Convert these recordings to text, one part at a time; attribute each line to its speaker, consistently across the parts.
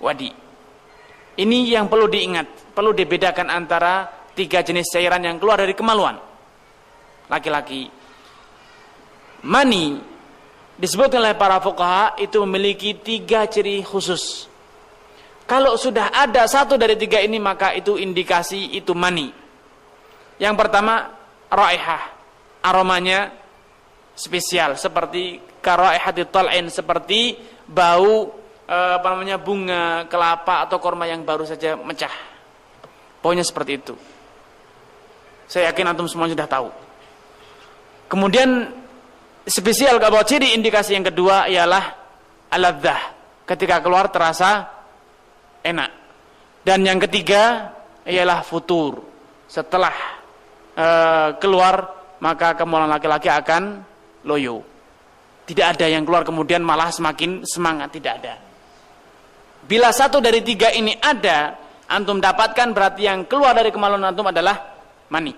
Speaker 1: wadi. Ini yang perlu diingat, perlu dibedakan antara 3 jenis cairan yang keluar dari kemaluan laki-laki. Mani disebutkan oleh para fuqaha itu memiliki 3 ciri khusus. Kalau sudah ada 1 dari 3 ini, maka itu indikasi itu mani. Yang pertama, raihah, aromanya spesial, seperti karaihatit tal'in, seperti bau bunga kelapa atau korma yang baru saja mecah. Baunya seperti itu. Saya yakin antum semua sudah tahu. Kemudian spesial kalau ciri indikasi yang kedua ialah al-ladzah, ketika keluar terasa enak. Dan yang ketiga ialah futur, setelah keluar maka kemaluan laki-laki akan loyo. Tidak ada yang keluar kemudian malah semakin semangat, tidak ada. Bila 1 dari 3 ini ada, antum dapatkan berarti yang keluar dari kemaluan antum adalah mani.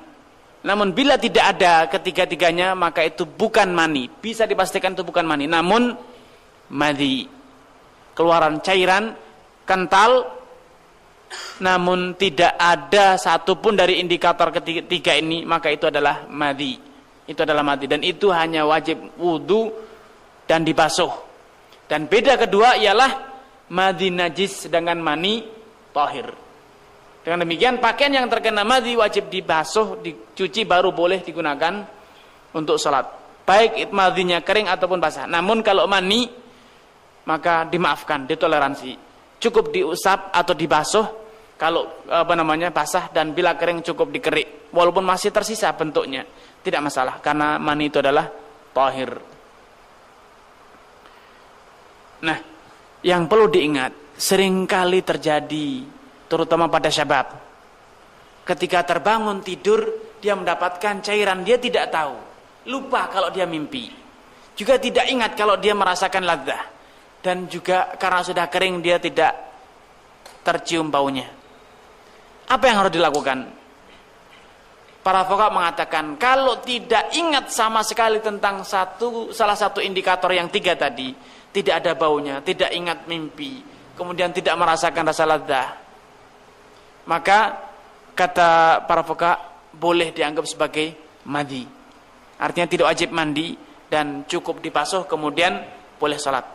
Speaker 1: Namun bila tidak ada ketiga-tiganya, maka itu bukan mani. Bisa dipastikan itu bukan mani, namun madhi. Keluaran cairan kental, namun tidak ada satupun dari indikator ketiga ini, maka itu adalah madhi. Itu adalah madhi, dan itu hanya wajib wudu dan dibasuh. Dan beda kedua ialah madhi najis sedangkan mani tahir. Dengan demikian pakaian yang terkena madhi wajib dibasuh, dicuci, baru boleh digunakan untuk sholat, baik madhinya kering ataupun basah. Namun kalau mani maka dimaafkan, ditoleransi, cukup diusap atau dibasuh kalau basah, dan bila kering cukup dikerik walaupun masih tersisa bentuknya, tidak masalah karena mani itu adalah tahir. Nah, yang perlu diingat, seringkali terjadi terutama pada syabab, ketika terbangun tidur dia mendapatkan cairan, dia tidak tahu, lupa kalau dia mimpi, juga tidak ingat kalau dia merasakan ladzah, dan juga karena sudah kering dia tidak tercium baunya. Apa yang harus dilakukan? Para fuqaha mengatakan kalau tidak ingat sama sekali tentang salah satu indikator yang 3 tadi, tidak ada baunya, tidak ingat mimpi, kemudian tidak merasakan rasa ladzah, maka kata para fuqaha boleh dianggap sebagai madhi. Artinya tidak wajib mandi dan cukup dibasuh kemudian boleh salat.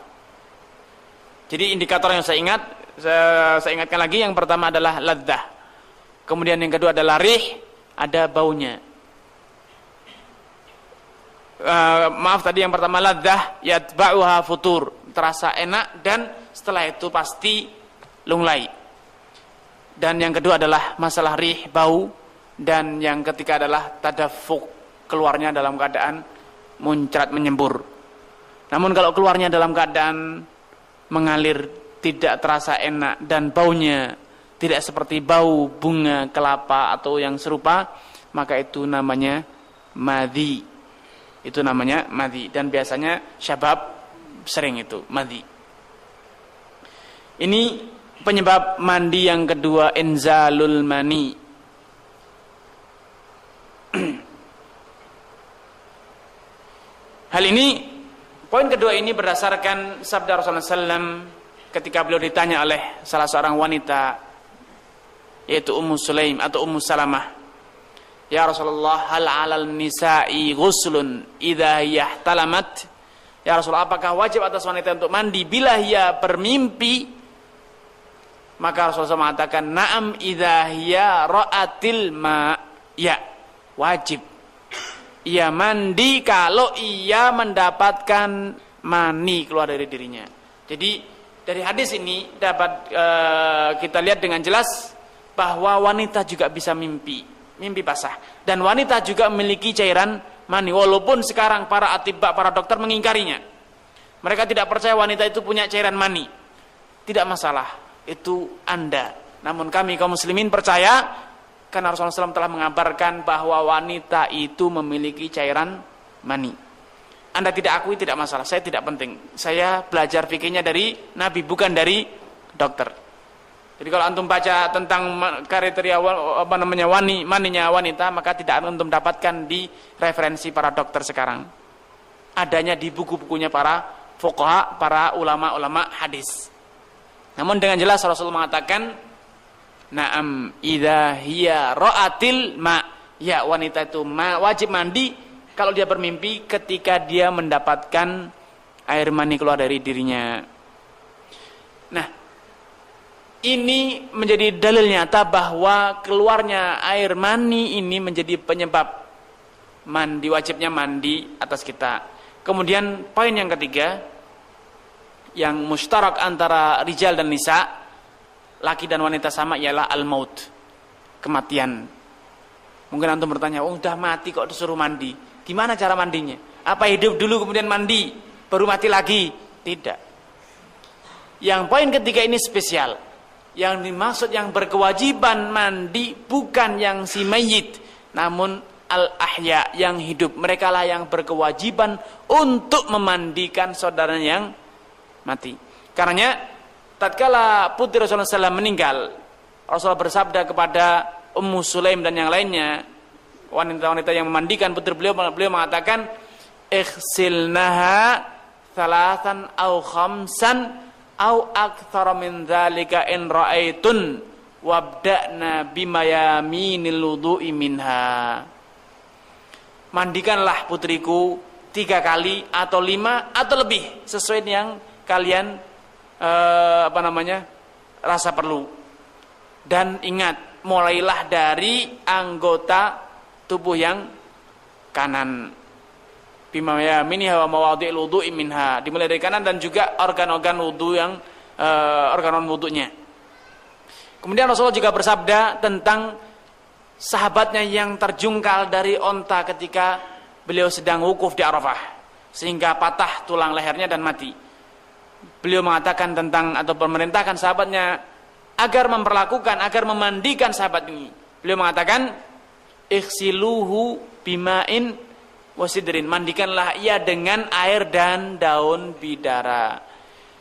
Speaker 1: Jadi indikator yang saya ingatkan lagi, yang pertama adalah ladzah, kemudian yang kedua adalah rih, ada baunya. Tadi yang pertama ladzah yatba'uha futur, terasa enak dan setelah itu pasti lunglai. Dan yang kedua adalah masalah rih, bau, dan yang ketiga adalah tadaffuq, keluarnya dalam keadaan muncrat menyembur. Namun kalau keluarnya dalam keadaan mengalir, tidak terasa enak dan baunya tidak seperti bau bunga kelapa atau yang serupa, maka itu namanya madhi. Itu namanya madhi, dan biasanya syabab sering itu madhi. Ini penyebab mandi yang kedua, inzalul mani. Hal ini, poin kedua ini berdasarkan sabda Rasulullah SAW ketika beliau ditanya oleh salah seorang wanita, yaitu Ummu Sulaim atau Ummu Salamah, ya Rasulullah, hal 'alal nisa'i ghuslun idza yahtalamat? Ya Rasulullah, apakah wajib atas wanita untuk mandi bila ia bermimpi? Maka Rasulullah mengatakan, na'am idza hiya ra'atil ma', ya, wajib ia mandi kalau ia mendapatkan mani keluar dari dirinya. Jadi dari hadis ini dapat kita lihat dengan jelas bahwa wanita juga bisa mimpi basah, dan wanita juga memiliki cairan mani, walaupun sekarang para atibba, para dokter mengingkarinya. Mereka tidak percaya wanita itu punya cairan mani. Tidak masalah, itu Anda. Namun kami kaum muslimin percaya, karena Rasulullah SAW telah mengabarkan bahwa wanita itu memiliki cairan mani. Anda tidak akui, tidak masalah, saya tidak penting. Saya belajar fikihnya dari Nabi, bukan dari dokter. Jadi kalau antum baca tentang kriteria maninya wanita, maka tidak antum dapatkan di referensi para dokter sekarang. Adanya di buku-bukunya para fuqaha, para ulama-ulama hadis. Namun dengan jelas Rasulullah mengatakan, na'am idza hiya ra'atil ma, ya wanita itu wajib mandi kalau dia bermimpi ketika dia mendapatkan air mani keluar dari dirinya. Nah, ini menjadi dalil nyata bahwa keluarnya air mani ini menjadi penyebab wajibnya mandi atas kita. Kemudian poin yang ketiga yang mustarak antara rijal dan nisa, laki dan wanita sama, ialah al-maut, kematian. Mungkin antum bertanya, oh udah mati kok disuruh mandi, gimana cara mandinya? Apa hidup dulu kemudian mandi baru mati lagi? Tidak. Yang poin ketiga ini spesial. Yang dimaksud yang berkewajiban mandi bukan yang si mayit, namun al-ahya, yang hidup. Mereka lah yang berkewajiban untuk memandikan saudaranya yang mati. Karenanya tatkala putri Rasulullah SAW meninggal, Rasulullah bersabda kepada Ummu Sulaim dan yang lainnya, wanita-wanita yang memandikan putri beliau mengatakan, ighsilnaha thalathan au khamsan au aktsara min dzalika in ra'aitun wabda'na bima yaminil wudu'i minha. Mandikanlah putriku 3 kali atau 5 atau lebih sesuai yang kalian rasa perlu. Dan ingat, mulailah dari anggota tubuh yang kanan. Bima yaminiha wa mawadhi'il wudu'i minha, dimulai dari kanan dan juga organ-organ wudu yang organ wudunya. Kemudian Rasulullah juga bersabda tentang sahabatnya yang terjungkal dari onta ketika beliau sedang wukuf di Arafah sehingga patah tulang lehernya dan mati. Beliau mengatakan tentang atau memerintahkan sahabatnya agar memandikan sahabat ini. Beliau mengatakan, ighsiluhu bima'in wasidrin, mandikanlah ia dengan air dan daun bidara.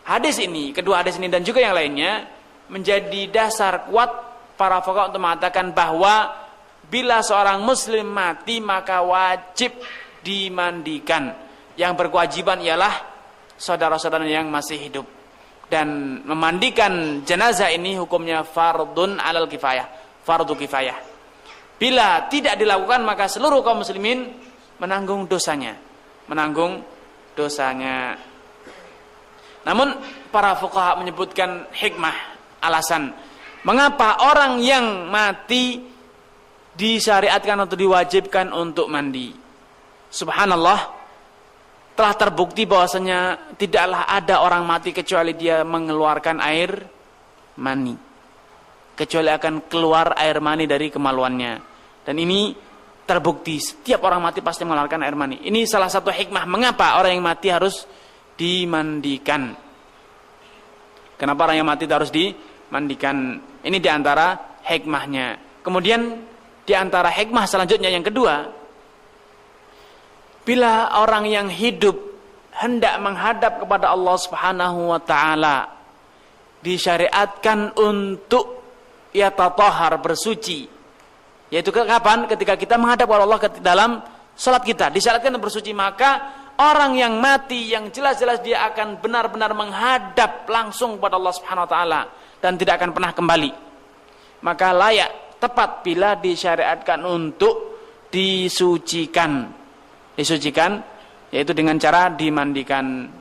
Speaker 1: Hadis ini, kedua hadis ini dan juga yang lainnya menjadi dasar kuat para fuqaha untuk mengatakan bahwa bila seorang muslim mati maka wajib dimandikan. Yang berkewajiban ialah saudara-saudara yang masih hidup. Dan memandikan jenazah ini hukumnya fardun alal kifayah, fardu kifayah. Bila tidak dilakukan maka seluruh kaum muslimin menanggung dosanya. Namun para fuqaha menyebutkan hikmah, alasan mengapa orang yang mati disyariatkan atau diwajibkan untuk mandi. Subhanallah, telah terbukti bahwasanya tidaklah ada orang mati kecuali dia mengeluarkan air mani, kecuali akan keluar air mani dari kemaluannya. Dan ini terbukti, setiap orang mati pasti mengeluarkan air mani. Ini salah satu hikmah mengapa orang yang mati harus dimandikan. Kenapa orang yang mati harus dimandikan? Ini diantara hikmahnya. Kemudian diantara hikmah selanjutnya yang kedua, bila orang yang hidup hendak menghadap kepada Allah Subhanahu wa taala, disyariatkan untuk yatatahhar, bersuci. Yaitu kapan? Ketika kita menghadap kepada Allah dalam salat kita, disyariatkan untuk bersuci. Maka orang yang mati yang jelas-jelas dia akan benar-benar menghadap langsung kepada Allah Subhanahu wa taala dan tidak akan pernah kembali. Maka layak, tepat bila disyariatkan untuk disucikan, yaitu dengan cara dimandikan.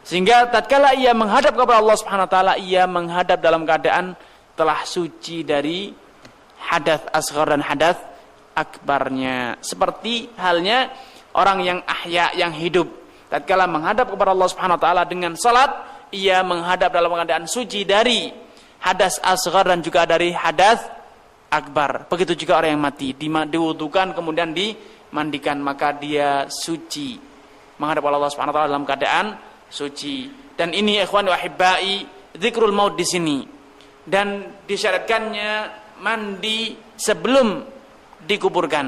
Speaker 1: Sehingga tatkala ia menghadap kepada Allah Subhanahu wa taala, ia menghadap dalam keadaan telah suci dari hadath asghar dan hadath akbarnya. Seperti halnya orang yang ahya, yang hidup, tatkala menghadap kepada Allah Subhanahu wa taala dengan salat, ia menghadap dalam keadaan suci dari hadas asghar dan juga dari hadath akbar. Begitu juga orang yang mati, diwudukan kemudian dimandikan, maka dia suci, menghadap Allah Subhanahu wa taala dalam keadaan suci. Dan ini ikhwan wa ahibbai, zikrul maut di sini. Dan disyaratkannya mandi sebelum dikuburkan.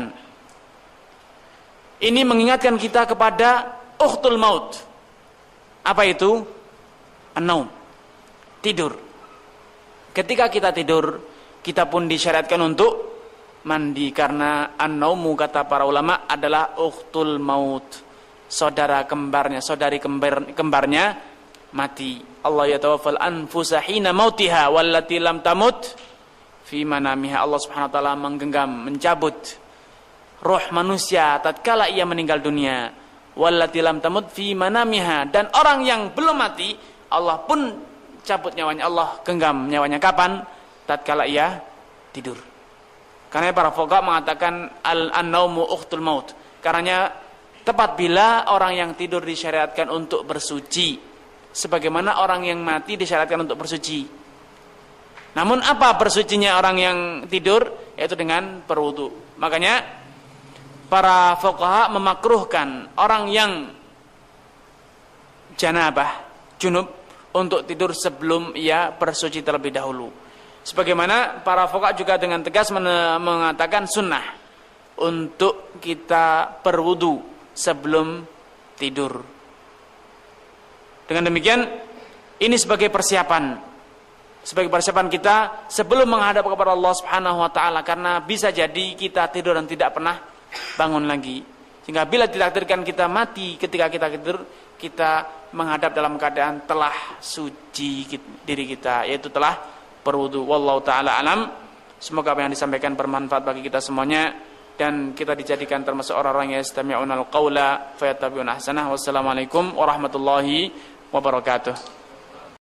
Speaker 1: Ini mengingatkan kita kepada ukhtul maut. Apa itu? An-naum, tidur. Ketika kita tidur, kita pun disyariatkan untuk mandi, karena an-naumu, kata para ulama, adalah ukhtul maut, saudara kembarnya, saudari kembarnya mati. Allah yatawaffal anfusa hina mautiha wallati lam tamut fi manamiha. Allah Subhanahu wa taala menggenggam, mencabut roh manusia tatkala ia meninggal dunia. Wallati lam tamut fi manamiha, dan orang yang belum mati Allah pun cabut nyawanya, Allah genggam nyawanya kapan? Tatkala ia tidur. Karena para fuqaha mengatakan an-naumu ukhtul maut. Karena tepat bila orang yang tidur disyariatkan untuk bersuci, sebagaimana orang yang mati disyariatkan untuk bersuci. Namun apa bersucinya orang yang tidur? Yaitu dengan berwudu. Makanya para fuqaha memakruhkan orang yang janabah, junub, untuk tidur sebelum ia bersuci terlebih dahulu. Sebagaimana para fuqaha juga dengan tegas mengatakan sunnah untuk kita berwudu sebelum tidur. Dengan demikian, ini sebagai persiapan kita sebelum menghadap kepada Allah Subhanahu wa taala, karena bisa jadi kita tidur dan tidak pernah bangun lagi. Sehingga bila ditakdirkan kita mati ketika kita tidur, kita menghadap dalam keadaan telah suci diri kita, yaitu telah berwudu. Wallahu taala alam. Semoga apa yang disampaikan bermanfaat bagi kita semuanya dan kita dijadikan termasuk orang-orang yang yastami'unal qaula fayattabi'una ahsanah. Wassalamualaikum warahmatullahi wabarakatuh.